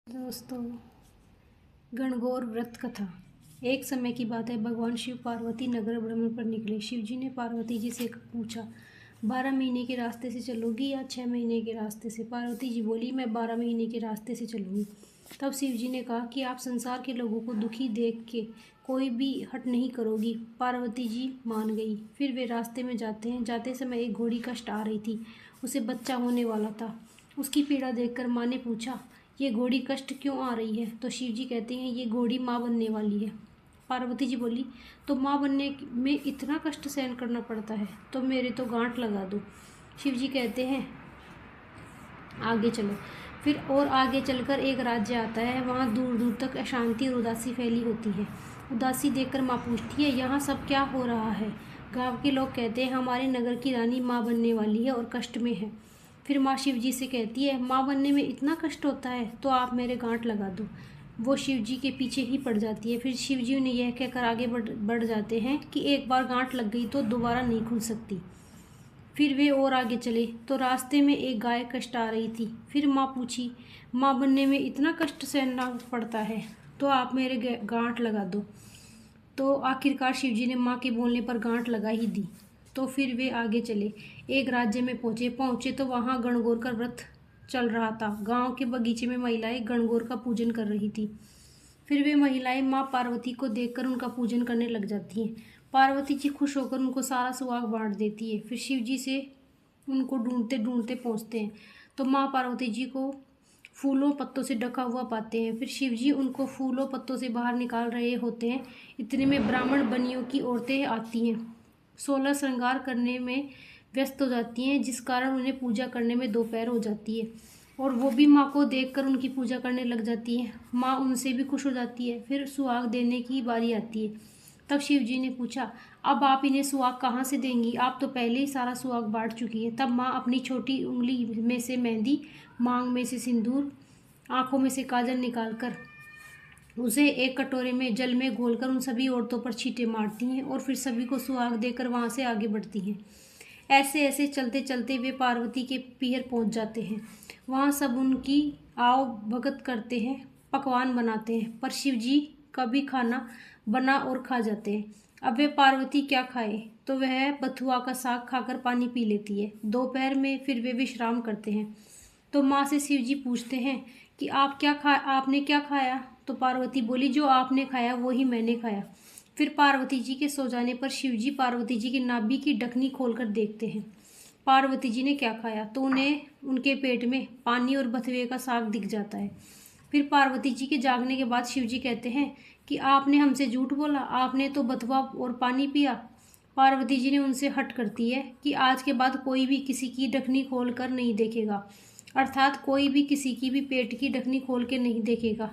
दोस्तों, गणगौर व्रत कथा। एक समय की बात है, भगवान शिव पार्वती नगर भ्रमण पर निकले। शिव जी ने पार्वती जी से पूछा, 12 महीने के रास्ते से चलोगी या 6 महीने के रास्ते से? पार्वती जी बोली, मैं 12 महीने के रास्ते से चलूंगी। तब शिव जी ने कहा कि आप संसार के लोगों को दुखी देख के कोई भी हट नहीं करोगी। पार्वती जी मान गई। फिर वे रास्ते में जाते समय एक घोड़ी कष्ट आ रही थी। उसे बच्चा होने वाला था। उसकी पीड़ा देखकर माँ ने पूछा, ये घोड़ी कष्ट क्यों आ रही है? तो शिव जी कहते हैं, ये घोड़ी माँ बनने वाली है। पार्वती जी बोली, तो माँ बनने में इतना कष्ट सहन करना पड़ता है, तो मेरे तो गांठ लगा दो। शिव जी कहते हैं, आगे चलो। फिर और आगे चलकर एक राज्य आता है। वहाँ दूर दूर तक अशांति और उदासी फैली होती है। उदासी देखकर माँ पूछती है, यहाँ सब क्या हो रहा है? गांव के लोग कहते हैं, हमारे नगर की रानी माँ बनने वाली है और कष्ट में है। फिर माँ शिव जी से कहती है, माँ बनने में इतना कष्ट होता है, तो आप मेरे गांठ लगा दो। वो शिव जी के पीछे ही पड़ जाती है। फिर शिव जी उन्हें यह कहकर आगे बढ़ जाते हैं कि एक बार गांठ लग गई तो दोबारा नहीं खुल सकती। फिर वे और आगे चले तो रास्ते में एक गाय कष्ट आ रही थी। फिर माँ पूछी, माँ बनने में इतना कष्ट सहना पड़ता है, तो आप मेरे गांठ लगा दो। तो आखिरकार शिव जी ने माँ के बोलने पर गांठ लगा ही दी। तो फिर वे आगे चले। एक राज्य में पहुँचे तो वहाँ गणगौर का व्रत चल रहा था। गांव के बगीचे में महिलाएं गणगौर का पूजन कर रही थी। फिर वे महिलाएं माँ पार्वती को देखकर उनका पूजन करने लग जाती हैं। पार्वती जी खुश होकर उनको सारा सुहाग बांट देती है। फिर शिव जी से उनको ढूंढते ढूंढते पहुँचते हैं तो माँ पार्वती जी को फूलों पत्तों से ढका हुआ पाते हैं। फिर शिव जी उनको फूलों पत्तों से बाहर निकाल रहे होते हैं। इतने में ब्राह्मण बनियों की औरतें आती हैं। 16 श्रृंगार करने में व्यस्त हो जाती हैं, जिस कारण उन्हें पूजा करने में दोपहर हो जाती है। और वो भी माँ को देखकर उनकी पूजा करने लग जाती है। माँ उनसे भी खुश हो जाती है। फिर सुहाग देने की बारी आती है। तब शिव जी ने पूछा, अब आप इन्हें सुहाग कहाँ से देंगी? आप तो पहले ही सारा सुहाग बांट चुकी है। तब माँ अपनी छोटी उंगली में से मेहंदी, मांग में से सिंदूर, आंखों में से काजल निकालकर उसे एक कटोरे में जल में घोलकर उन सभी औरतों पर छींटे मारती हैं और फिर सभी को सुहाग देकर वहाँ से आगे बढ़ती हैं। ऐसे ऐसे चलते चलते वे पार्वती के पीहर पहुँच जाते हैं। वहाँ सब उनकी आव भगत करते हैं, पकवान बनाते हैं, पर शिव जी का भी खाना बना और खा जाते हैं। अब वे पार्वती क्या खाए, तो वह बथुआ का साग खाकर पानी पी लेती है। दोपहर में फिर वे विश्राम करते हैं। तो माँ से शिव जी पूछते हैं कि आपने क्या खाया? तो पार्वती बोली, जो आपने खाया वो ही मैंने खाया। फिर पार्वती जी के सो जाने पर शिव जी पार्वती जी की नाभि की ढकनी खोलकर देखते हैं। पार्वती जी ने क्या खाया, तो उन्हें उनके पेट में पानी और बथुए का साग दिख जाता है। फिर पार्वती जी के जागने के बाद शिव जी कहते हैं कि आपने हमसे झूठ बोला, आपने तो बथुआ और पानी पिया। पार्वती जी ने उनसे हट करती है कि आज के बाद कोई भी किसी की ढकनी खोल कर नहीं देखेगा, अर्थात कोई भी किसी की भी पेट की ढकनी खोल के नहीं देखेगा,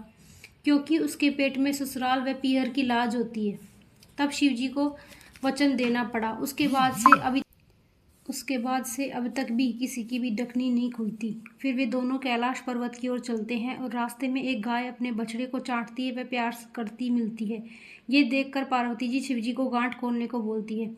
क्योंकि उसके पेट में ससुराल व पीहर की लाज होती है। तब शिव जी को वचन देना पड़ा। उसके बाद से अब तक भी किसी की भी ढकनी नहीं खुलती। फिर वे दोनों कैलाश पर्वत की ओर चलते हैं और रास्ते में एक गाय अपने बछड़े को चाटती है व प्यार करती मिलती है। ये देखकर पार्वती जी शिव जी को गांठ खोलने को बोलती है।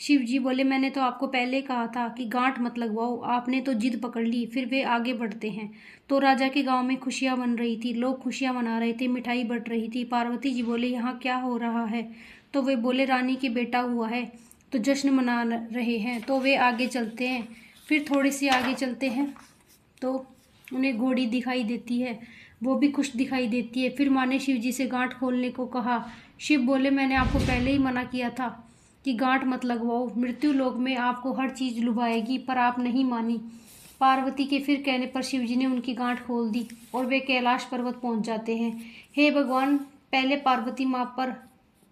शिव जी बोले, मैंने तो आपको पहले कहा था कि गांठ मत लगवाओ, आपने तो जिद पकड़ ली। फिर वे आगे बढ़ते हैं तो राजा के गांव में खुशियां बन रही थी। लोग खुशियां मना रहे थे, मिठाई बट रही थी। पार्वती जी बोले, यहाँ क्या हो रहा है? तो वे बोले, रानी के बेटा हुआ है तो जश्न मना रहे हैं। तो वे आगे चलते हैं। फिर थोड़ी सी आगे चलते हैं तो उन्हें घोड़ी दिखाई देती है। वो भी खुश दिखाई देती है। फिर माँ ने शिव जी से गांठ खोलने को कहा। शिव बोले, मैंने आपको पहले ही मना किया था कि गांठ मत लगवाओ, मृत्यु लोक में आपको हर चीज़ लुभाएगी, पर आप नहीं मानी। पार्वती के फिर कहने पर शिव जी ने उनकी गांठ खोल दी और वे कैलाश पर्वत पहुंच जाते हैं। हे भगवान, पहले पार्वती माँ पर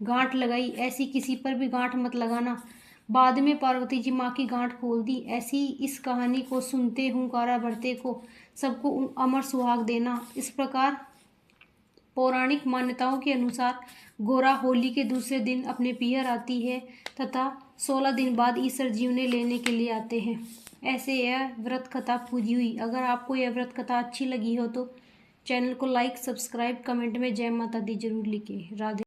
गांठ लगाई, ऐसी किसी पर भी गांठ मत लगाना। बाद में पार्वती जी माँ की गांठ खोल दी। ऐसी इस कहानी को सुनते हुंकारा भरते को सबको अमर सुहाग देना। इस प्रकार पौराणिक मान्यताओं के अनुसार गोरा होली के दूसरे दिन अपने पीहर आती है तथा 16 दिन बाद ईसर जीवने लेने के लिए आते हैं। ऐसे यह व्रत कथा पूरी हुई। अगर आपको यह व्रत कथा अच्छी लगी हो तो चैनल को लाइक, सब्सक्राइब, कमेंट में जय माता दी जरूर लिखें। राधे।